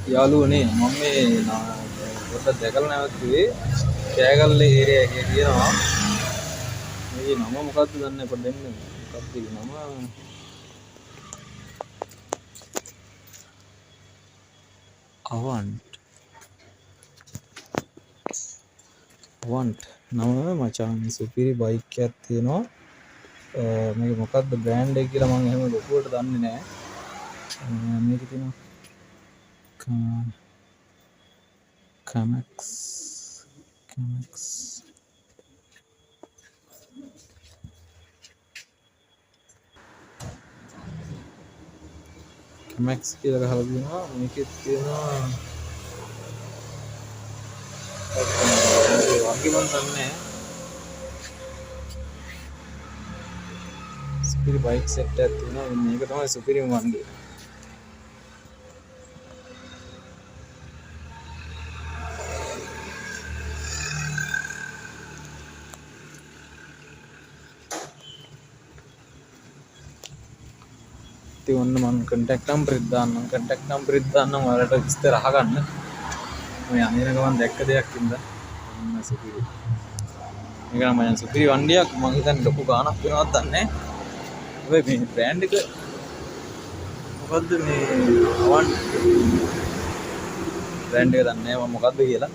යාළුවනේ මම මේ පොඩ්ඩක් දැකලා නැවතුනේ කෑගල්ලේ ඒරියා එකේ තියෙනවා මේ නම මොකක්ද දන්නේ පොඩ්ඩක් දෙන්න මොකක්ද ඒ නම අවන්ට් නම මචං සුපිරි බයික් එකක් තියෙනවා මේක මොකක්ද බ්‍රෑන්ඩ් එක කියලා මම එහෙම ලොකුවට දන්නේ නැහැ මේක තියෙනවා කැමැක්ස් කියලා ගහලා තියෙනවා මේකෙත් තියෙනවා වගේ මන් දන්නේ සුපිරි බයික් සෙට් එකක් තියෙනවා මේක තමයි සුපිරිම වන්ගේ ඔන්න මම contact number එක දාන්නම් ඔයාලට විස්තර අහගන්න මේ අනින ගමන් දැක්ක දෙයක් ඉඳලා ඔන්න සුපිරි මේක නම් මම සුපිරි වண்டிයක් මම හිතන්නේ ලොකු ගාණක් වෙනවද දන්නේ නැහැ මේ බ්‍රෑන්ඩ් එක මොකද්ද මේ අවන් බ්‍රෑන්ඩ් එක දන්නේ නැහැ මම මොකද්ද කියලා